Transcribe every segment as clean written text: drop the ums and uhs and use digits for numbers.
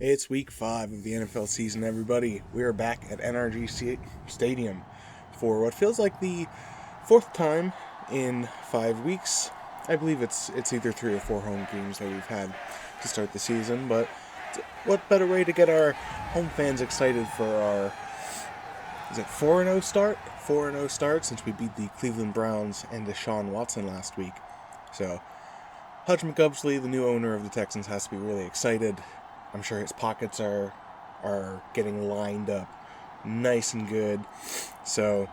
It's week 5 of the NFL season, everybody. We are back at NRG Stadium for what feels like the 4th time in 5 weeks. I believe it's either 3 or 4 home games that we've had to start the season, but what better way to get our home fans excited for our, 4-0 start? 4-0 start since we beat the Cleveland Browns and Deshaun Watson last week. So, Hudge Magubdgeley, the new owner of the Texans, has to be really excited. I'm sure his pockets are getting lined up nice and good. So,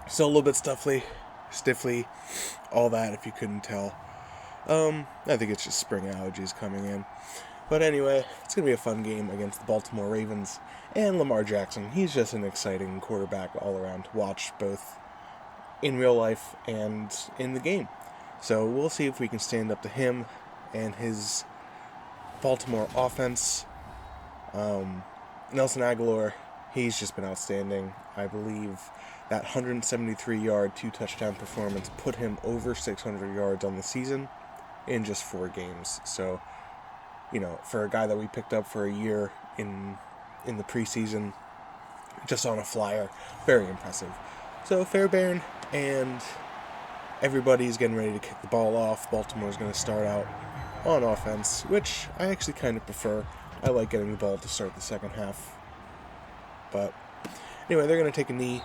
still a little bit stiffly, all that if you couldn't tell. I think it's just spring allergies coming in. But anyway, it's going to be a fun game against the Baltimore Ravens and Lamar Jackson. He's just an exciting quarterback all around to watch, both in real life and in the game. So we'll see if we can stand up to him and his Baltimore offense. Nelson Agholor, he's just been outstanding. I believe that 173-yard, 2-touchdown performance put him over 600 yards on the season in just 4 games. So, for a guy that we picked up for a year in the preseason, just on a flyer, very impressive. So Fairbairn and everybody's getting ready to kick the ball off. Baltimore's going to start out on offense, which I actually kind of prefer. I like getting the ball to start the second half. But anyway, they're going to take a knee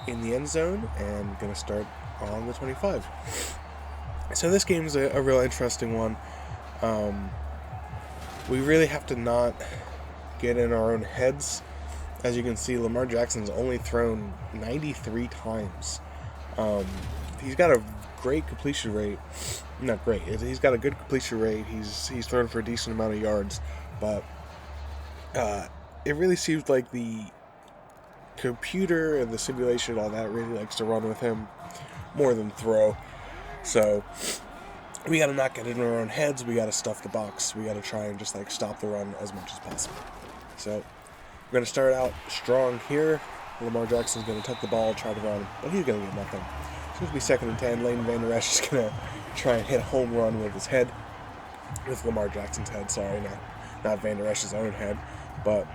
in the end zone and going to start on the 25. So this game is a real interesting one. We really have to not get in our own heads. As you can see, Lamar Jackson's only thrown 93 times. He's got a great completion rate. Not great. He's got a good completion rate. He's thrown for a decent amount of yards. But it really seems like the computer and the simulation, all that, really likes to run with him more than throw. So we got to not get in our own heads. We got to stuff the box. We got to try and just stop the run as much as possible. So we're going to start out strong here. Lamar Jackson's going to tuck the ball, try to run, but he's going to get nothing. It's going to be 2nd and 10. Lane Van Der Esch is going to try and hit a home run with his head. With Lamar Jackson's head, sorry, not Van Der Esch's own head. But,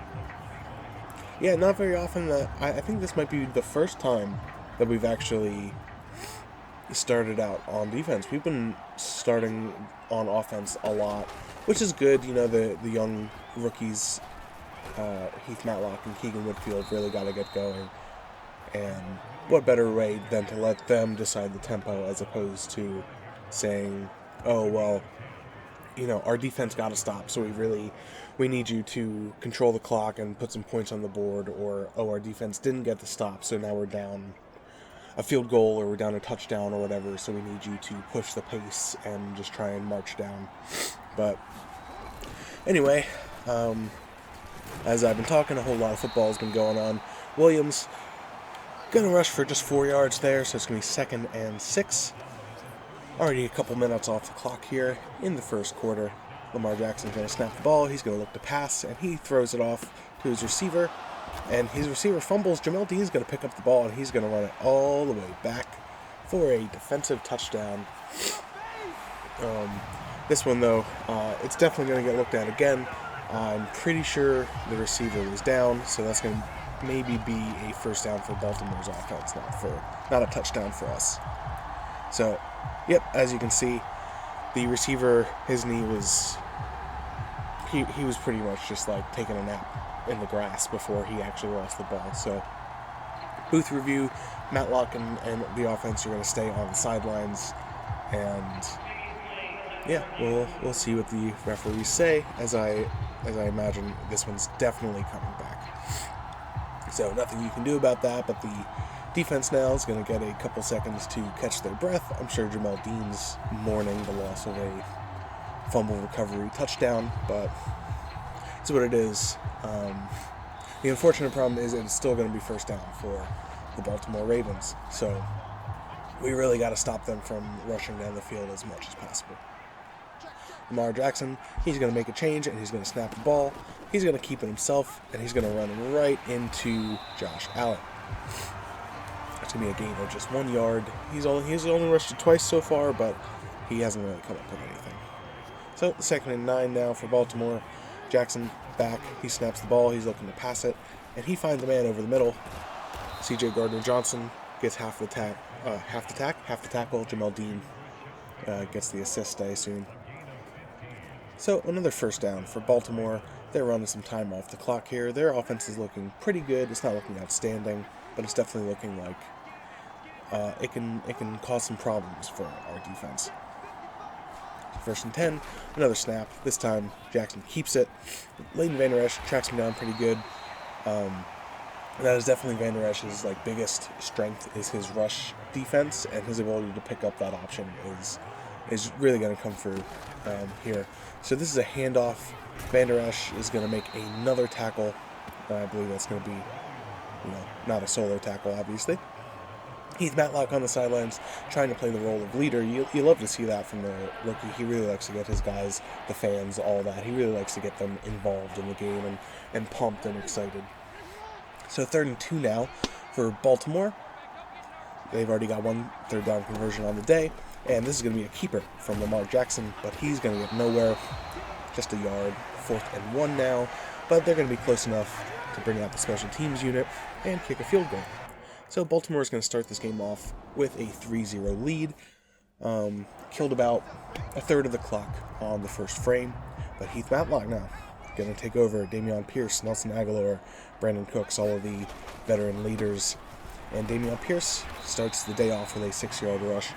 yeah, not very often that... I think this might be the first time that we've actually started out on defense. We've been starting on offense a lot, which is good. The young rookies, Heath Matlock and Keegan Whitfield, really got to get going. And what better way than to let them decide the tempo as opposed to saying, oh, well, our defense got to stop, so we need you to control the clock and put some points on the board, or, oh, our defense didn't get the stop, so now we're down a field goal or we're down a touchdown or whatever, so we need you to push the pace and just try and march down. But anyway, as I've been talking, a whole lot of football has been going on. Williams going to rush for just 4 yards there, so it's going to be 2nd and 6. Already a couple minutes off the clock here in the first quarter. Lamar Jackson's going to snap the ball. He's going to look to pass, and he throws it off to his receiver. And his receiver fumbles. Jamel Dean's going to pick up the ball, and he's going to run it all the way back for a defensive touchdown. This one, though, it's definitely going to get looked at again. I'm pretty sure the receiver was down, so that's going to maybe be a first down for Baltimore's offense, not a touchdown for us. So, yep, as you can see, the receiver, his knee was, he was pretty much just taking a nap in the grass before he actually lost the ball. So, booth review, Matlock and the offense are going to stay on the sidelines, and yeah, we'll see what the referees say, as I imagine this one's definitely coming back. So nothing you can do about that, but the defense now is going to get a couple seconds to catch their breath. I'm sure Jamel Dean's mourning the loss of a fumble recovery touchdown, but it's what it is. The unfortunate problem is it's still going to be first down for the Baltimore Ravens, so we really got to stop them from rushing down the field as much as possible. Lamar Jackson, he's going to make a change, and he's going to snap the ball. He's going to keep it himself, and he's going to run right into Josh Allen. It's going to be a gain of just 1 yard. He's only rushed it twice so far, but he hasn't really come up with anything. So, 2nd and 9 now for Baltimore. Jackson back. He snaps the ball. He's looking to pass it. And he finds a man over the middle. C.J. Gardner-Johnson gets half the tackle. Jamel Dean gets the assist, I assume. So another first down for Baltimore. They're running some time off the clock here. Their offense is looking pretty good. It's not looking outstanding, but it's definitely looking like it can cause some problems for our defense. First and 10, another snap. This time, Jackson keeps it. Leighton Vander Esch tracks him down pretty good. That is definitely Vander Esch's biggest strength is his rush defense, and his ability to pick up that option is really going to come through here. So this is a handoff. Vander Esch is going to make another tackle. I believe that's going to be, not a solo tackle, obviously. Heath Matlock on the sidelines, trying to play the role of leader. You love to see that from the rookie. He really likes to get his guys, the fans, all that. He really likes to get them involved in the game and pumped and excited. So 3rd and 2 now for Baltimore. They've already got one third down conversion on the day. And this is going to be a keeper from Lamar Jackson, but he's going to get nowhere. Just a yard. 4th and 1 now. But they're going to be close enough to bring out the special teams unit and kick a field goal. So Baltimore is going to start this game off with a 3-0 lead. Killed about a third of the clock on the first frame. But Heath Matlock now going to take over. Dameon Pierce, Nelson Aguilar, Brandon Cooks, all of the veteran leaders. And Dameon Pierce starts the day off with a 6-yard rush.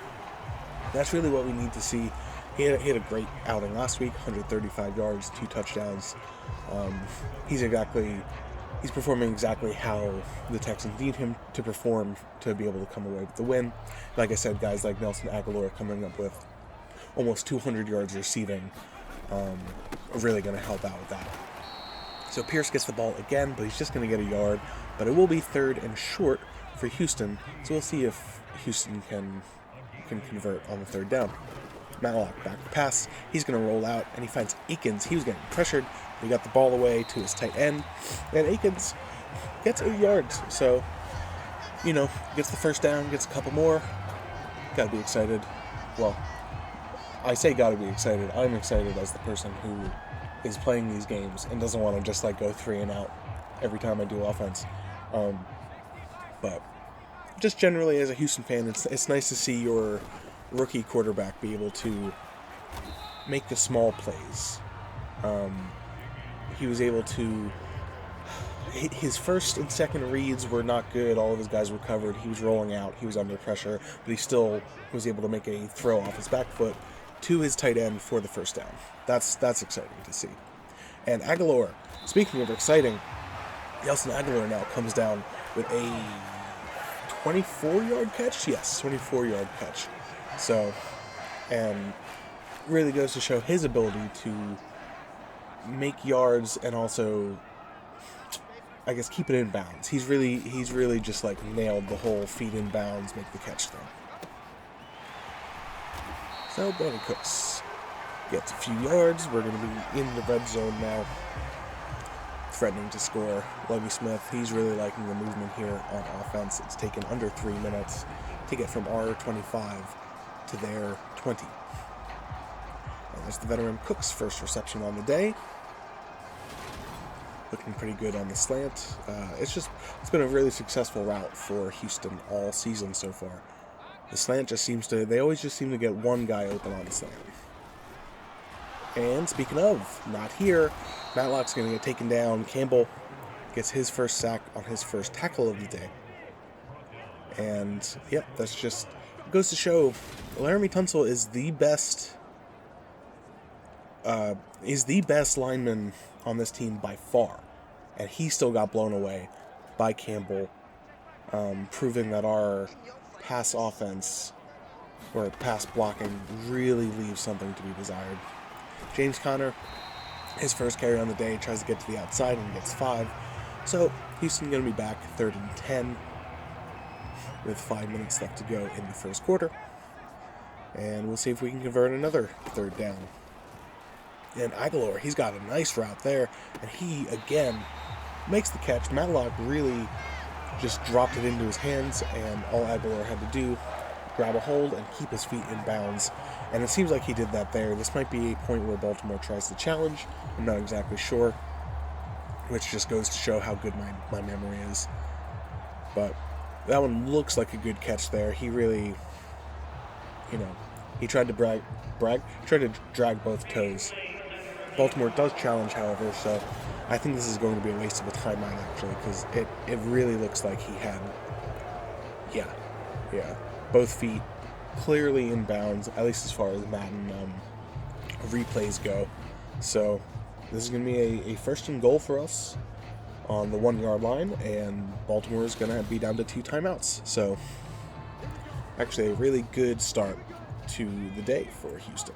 That's really what we need to see. He had a great outing last week, 135 yards, 2 touchdowns. He's performing exactly how the Texans need him to perform to be able to come away with the win. Like I said, guys like Nelson Aguilar coming up with almost 200 yards receiving are really going to help out with that. So Pierce gets the ball again, but he's just going to get a yard. But it will be 3rd and short for Houston, so we'll see if Houston can convert on the 3rd down. Matlock back to pass. He's going to roll out, and he finds Akins. He was getting pressured. He got the ball away to his tight end, and Akins gets 8 yards. So, gets the first down, gets a couple more. Got to be excited. Well, I say got to be excited. I'm excited as the person who is playing these games and doesn't want to just go 3 and out every time I do offense. But just generally as a Houston fan, it's nice to see your rookie quarterback be able to make the small plays. He was able to. His first and second reads were not good. All of his guys were covered. He was rolling out. He was under pressure, but he still was able to make a throw off his back foot to his tight end for the first down. That's exciting to see. And Aguilar, speaking of exciting, Nelson Aguilar now comes down with a 24-yard catch? Yes, 24-yard catch. So, and really goes to show his ability to make yards and also, I guess, keep it in bounds. He's really just nailed the whole feet in bounds, make the catch thing. So Brandon Cooks gets a few yards. We're going to be in the red zone now, threatening to score. Lovie Smith, he's really liking the movement here on offense. It's taken under 3 minutes to get from our 25 to their 20. And there's the veteran Cooks' first reception on the day. Looking pretty good on the slant. It's been a really successful route for Houston all season so far. The slant they always just seem to get one guy open on the slant. And speaking of, not here, Matlock's going to get taken down. Campbell gets his first sack on his first tackle of the day. And, yep, that's just goes to show Laramie Tunsil is the best lineman on this team by far. And he still got blown away by Campbell, proving that our pass offense or pass blocking really leaves something to be desired. James Conner, his first carry on the day, tries to get to the outside and gets 5. So Houston going to be back 3rd and 10 with 5 minutes left to go in the first quarter. And we'll see if we can convert another 3rd down. And Aguilar, he's got a nice route there, and he again makes the catch. Matlock really just dropped it into his hands, and all Aguilar had to do, grab a hold and keep his feet in bounds. And it seems like he did that there. This might be a point where Baltimore tries to challenge. I'm not exactly sure. which just goes to show how good my memory is. But that one looks like a good catch there. He really, he tried to tried to drag both toes. Baltimore does challenge, however, so I think this is going to be a waste of a timeout, actually, because it really looks like he had, both feet clearly in bounds, at least as far as Madden replays go. So this is going to be a first and goal for us on the 1 yard line, and Baltimore is going to be down to 2 timeouts. So actually a really good start to the day for Houston.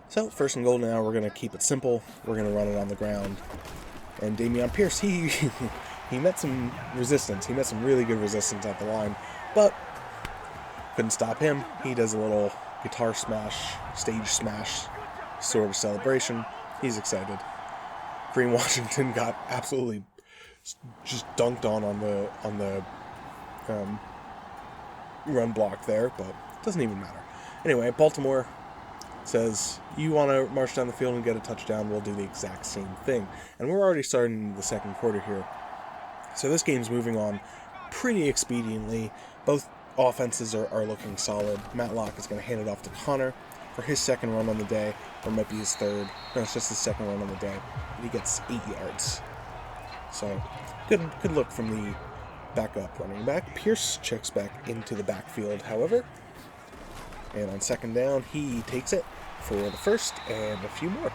So first and goal now, we're going to keep it simple. We're going to run it on the ground. And Dameon Pierce, he met some resistance. He met some really good resistance at the line, but couldn't stop him. He does a little guitar smash, stage smash sort of celebration. He's excited. Green Washington got absolutely just dunked on the run block there, but it doesn't even matter. Anyway, Baltimore says, you want to march down the field and get a touchdown, we'll do the exact same thing. And we're already starting the second quarter here. So this game's moving on pretty expediently. Both offenses are looking solid. Matlock is going to hand it off to Connor for his second run on the day, or might be his third. No, it's just his second run on the day. He gets 8 yards. So good look from the backup running back. Pierce checks back into the backfield, however. And on second down, he takes it for the first and a few more.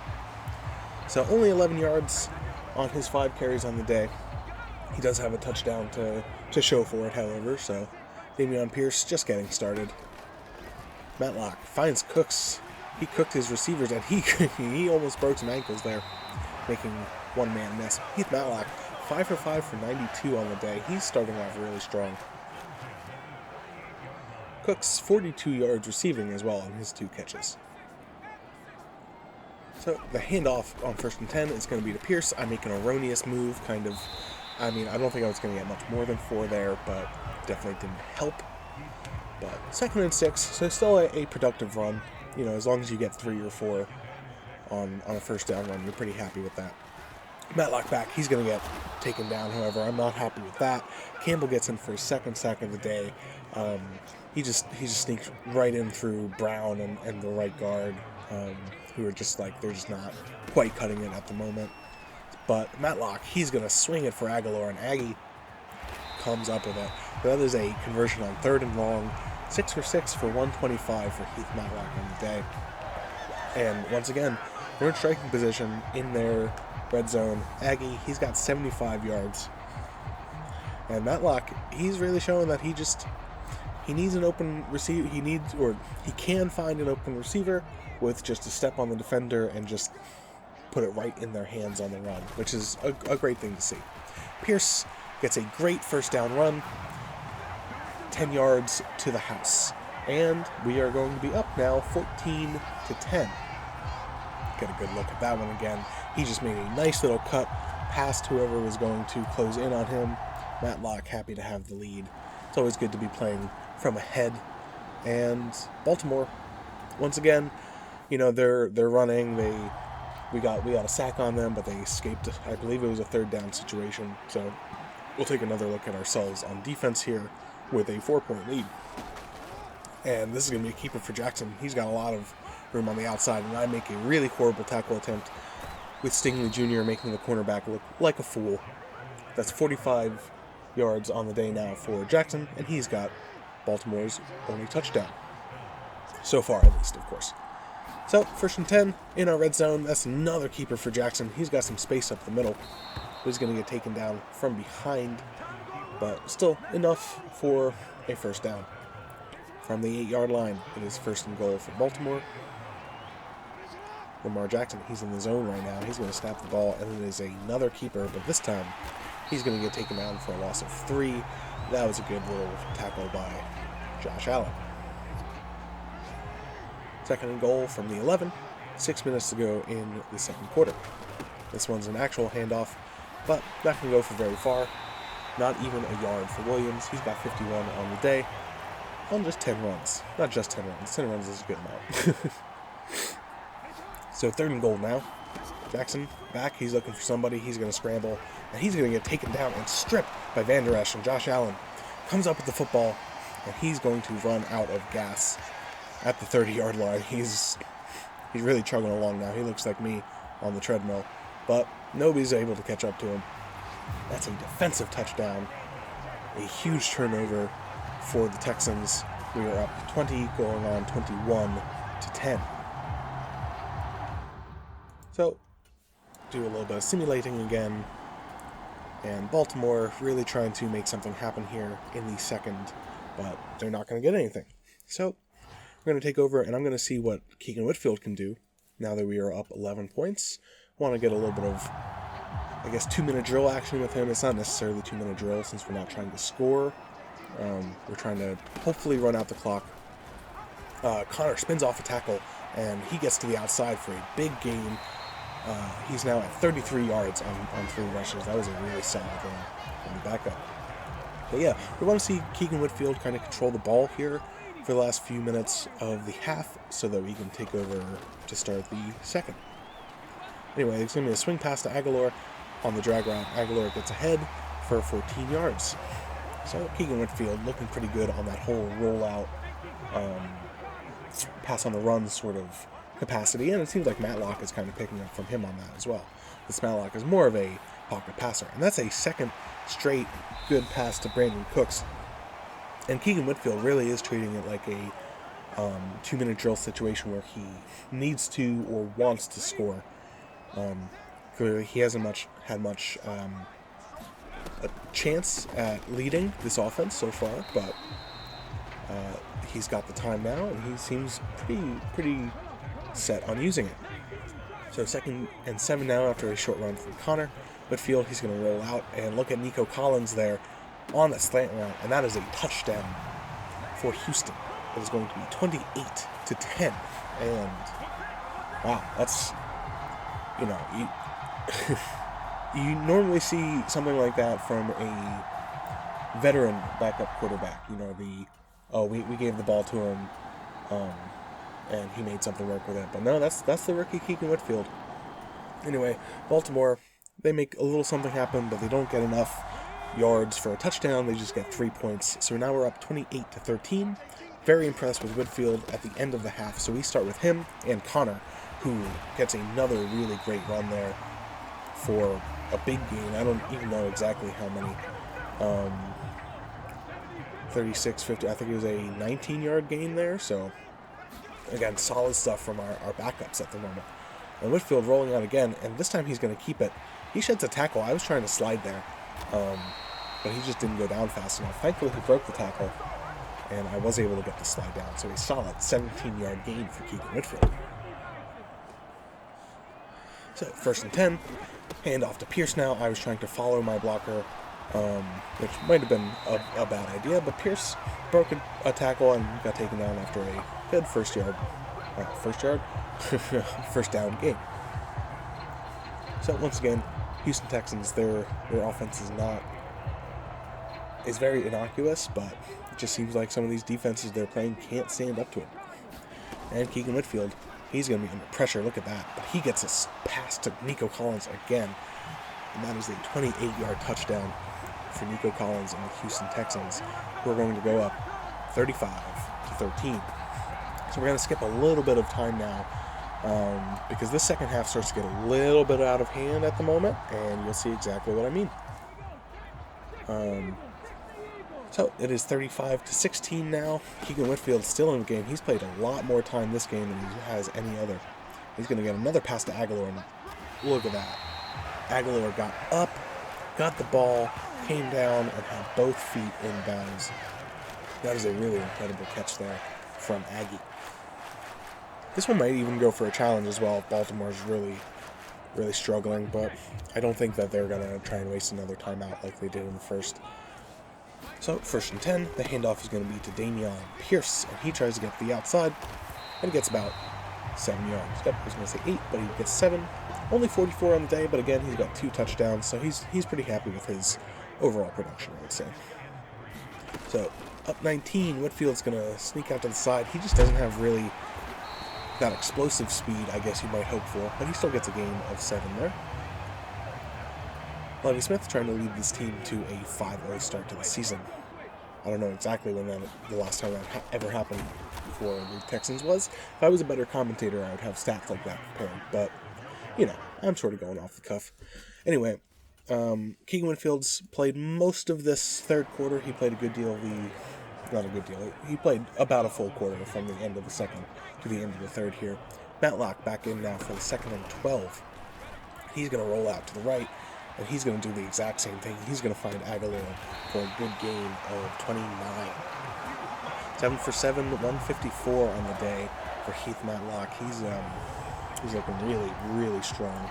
So only 11 yards on his 5 carries on the day. He does have a touchdown to show for it, however, so Dameon Pierce just getting started. Matlock finds Cooks. He cooked his receivers, and he almost broke some ankles there, making one man miss. Heath Matlock, 5 for 5 for 92 on the day. He's starting off really strong. Cooks 42 yards receiving as well on his 2 catches. So the handoff on 1st and 10 is going to be to Pierce. I make an erroneous move, kind of. I mean, I don't think I was going to get much more than 4 there, but definitely didn't help. But 2nd and 6, so still a productive run. As long as you get 3 or 4 on a first down run, you're pretty happy with that. Matlock back, he's going to get taken down, however. I'm not happy with that. Campbell gets in for his 2nd sack of the day. He just sneaks right in through Brown and the right guard, who are just they're just not quite cutting it at the moment. But Matlock, he's going to swing it for Aguilar, and Aggie comes up with it. That is a conversion on 3rd and long. 6 for 6 for 125 for Heath Matlock on the day. And once again, we're in striking position in their red zone. Aggie, he's got 75 yards. And Matlock, he's really showing that he needs an open receiver. He can find an open receiver with just a step on the defender and just put it right in their hands on the run, which is a great thing to see. Pierce gets a great first down run, 10 yards to the house. And we are going to be up now 14-10. Get a good look at that one again. He just made a nice little cut past whoever was going to close in on him. Matlock happy to have the lead. It's always good to be playing from ahead. And Baltimore, once again, they're running. We got a sack on them, but they escaped. I believe it was a 3rd down situation. So we'll take another look at ourselves on defense here with a 4-point lead. And this is going to be a keeper for Jackson. He's got a lot of room on the outside, and I make a really horrible tackle attempt with Stingley Jr. making the cornerback look like a fool. That's 45 yards on the day now for Jackson, and he's got Baltimore's only touchdown. So far, at least, of course. So, 1st and 10 in our red zone. That's another keeper for Jackson. He's got some space up the middle. He's going to get taken down from behind, but still enough for a first down. From the 8-yard line, it is 1st and goal for Baltimore. Lamar Jackson, he's in the zone right now. He's going to snap the ball, and it is another keeper, but this time he's going to get taken down for a loss of 3. That was a good little tackle by Josh Allen. 2nd and goal from the 11. 6 minutes to go in the second quarter. This one's an actual handoff, but not going to go for very far. Not even a yard for Williams. He's got 51 on the day on just 10 runs. Not just 10 runs. 10 runs is a good amount. So 3rd and goal now Jackson back. He's looking for somebody. He's going to scramble. And he's going to get taken down and stripped by Van Der Esch. And Josh Allen comes up with the football. And he's going to run out of gas at the 30-yard line. He's really chugging along now. He looks like me on the treadmill. But nobody's able to catch up to him. That's a defensive touchdown. A huge turnover for the Texans. We are up 20, going on 21-10. So, do a little bit of simulating again. And Baltimore really trying to make something happen here in the second, but they're not going to get anything. So, we're going to take over, and I'm going to see what Keegan Whitfield can do now that we are up 11 points. Want to get a little bit of, 2-minute drill action with him. It's not necessarily 2-minute drill since we're not trying to score. We're trying to hopefully run out the clock. Connor spins off a tackle, and he gets to the outside for a big gain. He's now at 33 yards on 3 rushes. That was a really solid run from the backup. But yeah, we want to see Keegan Whitfield kind of control the ball here for the last few minutes of the half so that we can take over to start the second. Anyway, it's going to be a swing pass to Aguilar on the drag route. Aguilar gets ahead for 14 yards. So Keegan Whitfield looking pretty good on that whole rollout, pass on the run sort of capacity, and it seems like Matlock is kind of picking up from him on that as well. This Matlock is more of a pocket passer, and that's a second straight good pass to Brandon Cooks. And Keegan Whitfield really is treating it like a 2-minute drill situation where he needs to or wants to score. Clearly, he hasn't had much a chance at leading this offense so far, but he's got the time now, and he seems pretty set on using it. So 2nd and 7 now after a short run from Connor Whitfield. He's going to roll out, and look at Nico Collins there on the slant route, and that is a touchdown for Houston. It is going to be 28-10, and wow, that's, you normally see something like that from a veteran backup quarterback. We gave the ball to him, and he made something work with it. But no, that's the rookie Keegan Whitfield. Anyway, Baltimore, they make a little something happen, but they don't get enough yards for a touchdown. They just get 3 points. So now we're up 28-13. Very impressed with Whitfield at the end of the half. So we start with him and Connor, who gets another really great run there for a big gain. I don't even know exactly how many. 36, 50. I think it was a 19-yard gain there. So again, solid stuff from our backups at the moment. And Whitfield rolling out again, and this time he's going to keep it. He sheds a tackle. I was trying to slide there, but he just didn't go down fast enough. Thankfully, he broke the tackle, and I was able to get the slide down. So a solid 17-yard gain for Keegan Whitfield. So 1st and 10, hand off to Pierce now. I was trying to follow my blocker, which might have been a bad idea, but Pierce broke a tackle and got taken down after a good first down game. So once again, Houston Texans, their offense is very innocuous, but it just seems like some of these defenses they're playing can't stand up to it. And Keegan Whitfield, he's going to be under pressure. Look at that. But he gets a pass to Nico Collins again, and that is a 28-yard touchdown for Nico Collins and the Houston Texans, who are going to go up 35-13. So we're going to skip a little bit of time now, because this second half starts to get a little bit out of hand at the moment, and you'll see exactly what I mean. So it is 35-16 now. Keegan Whitfield still in the game. He's played a lot more time this game than he has any other. He's going to get another pass to Aguilar, and look at that. Aguilar got up, got the ball, came down, and had both feet in bounds. That is a really incredible catch there from Aggie. This one might even go for a challenge as well. Baltimore's really struggling, but I don't think that they're going to try and waste another timeout like they did in the first. So, 1st and 10, the handoff is going to be to Damian Pierce, and he tries to get to the outside, and gets about 7 yards. Yep, I was going to say 8, but he gets 7. Only 44 on the day, but again, he's got 2 touchdowns, so he's pretty happy with his overall production, I would say. So, up 19, Whitfield's going to sneak out to the side. He just doesn't have really that explosive speed, I guess you might hope for, but he still gets a gain of 7 there. Lovie Smith trying to lead this team to a 5-0 start to the season. I don't know exactly when the last time that ever happened for the Texans was. If I was a better commentator, I would have stats like that prepared, but, I'm sort of going off the cuff. Anyway, Keegan Winfield's played most of this third quarter. He played a good deal of not a good deal. He played about a full quarter from the end of the second to the end of the third here. Matlock back in now for the 2nd and 12. He's going to roll out to the right, and he's going to do the exact same thing. He's going to find Aguilar for a good gain of 29. 7 for 7, 154 on the day for Heath Matlock. He's looking really, really strong.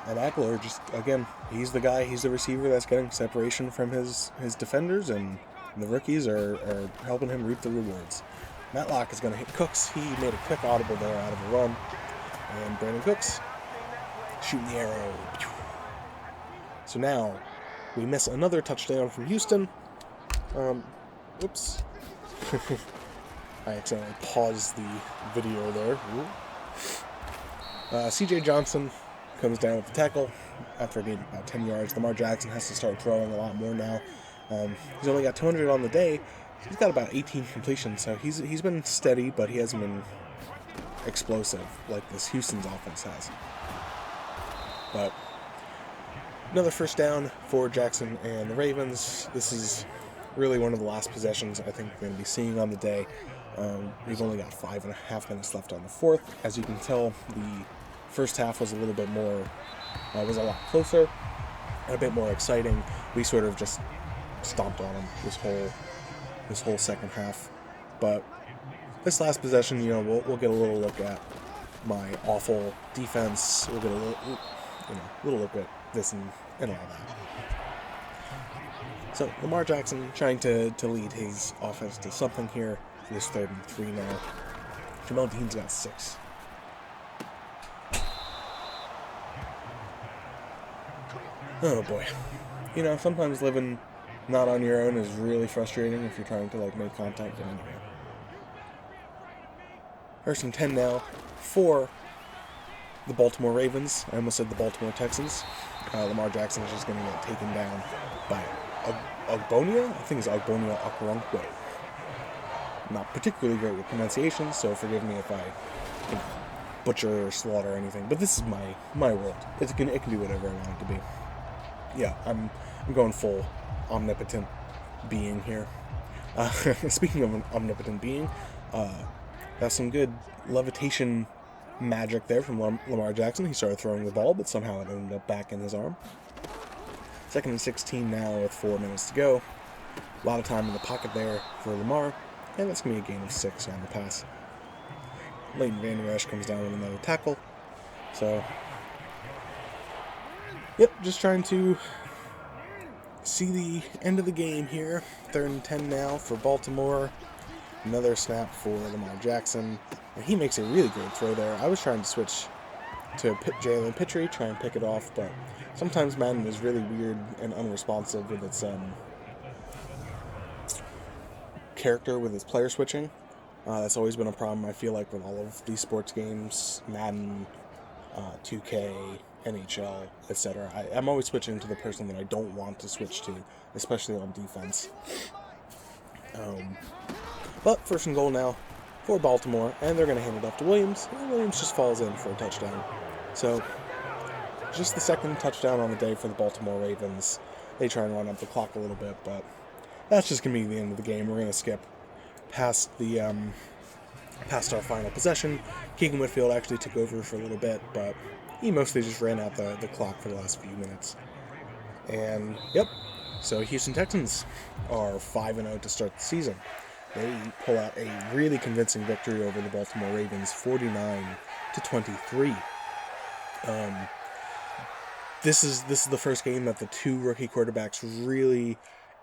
And Aguilar just, again, he's the guy, he's the receiver that's getting separation from his defenders, and the rookies are helping him reap the rewards. Matlock is going to hit Cooks. He made a quick audible there out of a run. And Brandon Cooks shooting the arrow. So now we miss another touchdown from Houston. Oops. I accidentally paused the video there. C.J. Johnson comes down with the tackle after getting about 10 yards. Lamar Jackson has to start throwing a lot more now. He's only got 200 on the day. He's got about 18 completions, so he's been steady, but he hasn't been explosive like this Houston's offense has. But another first down for Jackson and the Ravens. This is really one of the last possessions I think we're going to be seeing on the day. We've only got 5.5 minutes left on the fourth. As you can tell, the first half was a little bit more, was a lot closer, and a bit more exciting. We sort of just stomped on them this whole second half. But this last possession, we'll get a little look at my awful defense. We'll get a little look at this and all that. So Lamar Jackson trying to lead his offense to something here. This 3rd and 3 now. Jamel Dean's got 6. Oh boy. Sometimes living not on your own is really frustrating if you're trying to make contact. Anyway. 1st and 10 now for the Baltimore Ravens. I almost said the Baltimore Texans. Lamar Jackson is just going to get taken down by Ogbonia. I think it's Ogbonia Okoronkwo. Not particularly great with pronunciation, so forgive me if I butcher or slaughter anything. But this is my world. It can do whatever I want it to be. Yeah, I'm going full omnipotent being here. Speaking of omnipotent being, that's some good levitation magic there from Lamar Jackson. He started throwing the ball, but somehow it ended up back in his arm. 2nd and 16 now with 4 minutes to go. A lot of time in the pocket there for Lamar, and that's going to be a gain of 6 on the pass. Leighton Vander Esch comes down with another tackle. So, just trying to see the end of the game here. 3rd and 10 now for Baltimore. Another snap for Lamar Jackson. And he makes a really great throw there. I was trying to switch to Jalen Pitre, try and pick it off, but sometimes Madden is really weird and unresponsive with its character, with its player switching. That's always been a problem, I feel like, with all of these sports games, Madden, 2K, NHL, etc. I'm always switching to the person that I don't want to switch to, especially on defense. But 1st and goal now for Baltimore, and they're going to hand it off to Williams, and Williams just falls in for a touchdown. So, just the 2nd touchdown on the day for the Baltimore Ravens. They try and run up the clock a little bit, but that's just going to be the end of the game. We're going to skip past our final possession. Keegan Whitfield actually took over for a little bit, but he mostly just ran out the clock for the last few minutes. And, so Houston Texans are 5-0 to start the season. They pull out a really convincing victory over the Baltimore Ravens, 49-23. This is the first game that the two rookie quarterbacks really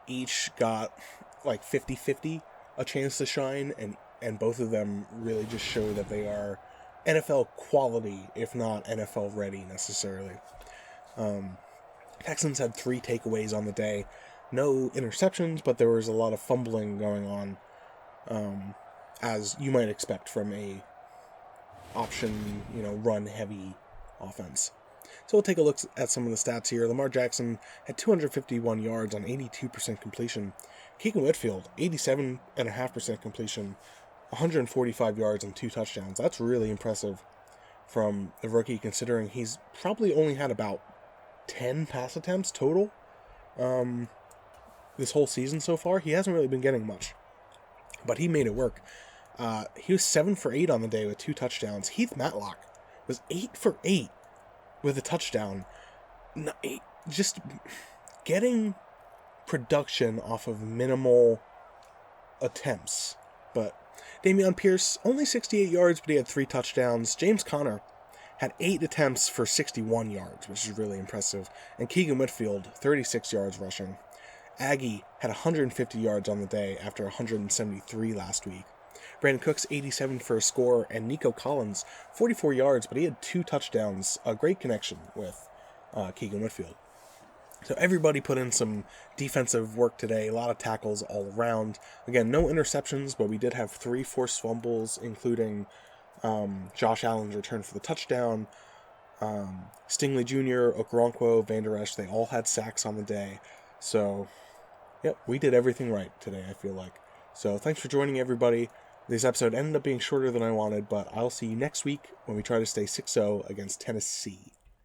each got 50-50 a chance to shine, and both of them really just show that they are NFL quality, if not NFL ready necessarily. Texans had 3 takeaways on the day. No interceptions, but there was a lot of fumbling going on. as you might expect from a option, run-heavy offense. So we'll take a look at some of the stats here. Lamar Jackson had 251 yards on 82% completion. Keegan Whitfield, 87.5% completion, 145 yards and 2 touchdowns. That's really impressive from the rookie, considering he's probably only had about 10 pass attempts total this whole season so far. He hasn't really been getting much, but he made it work. He was 7 for 8 on the day with 2 touchdowns. Heath Matlock was 8 for 8 with a touchdown. Just getting production off of minimal attempts. But Dameon Pierce, only 68 yards, but he had 3 touchdowns. James Conner had 8 attempts for 61 yards, which is really impressive. And Keegan Whitfield, 36 yards rushing. Aggie had 150 yards on the day after 173 last week. Brandon Cooks, 87 for a score, and Nico Collins, 44 yards, but he had 2 touchdowns. A great connection with Keegan Whitfield. So everybody put in some defensive work today, a lot of tackles all around. Again, no interceptions, but we did have 3 forced fumbles, including Josh Allen's return for the touchdown. Stingley Jr., Okoronkwo, Van Der Esch, they all had sacks on the day. So, yep, we did everything right today, I feel like. So thanks for joining, everybody. This episode ended up being shorter than I wanted, but I'll see you next week when we try to stay 6-0 against Tennessee.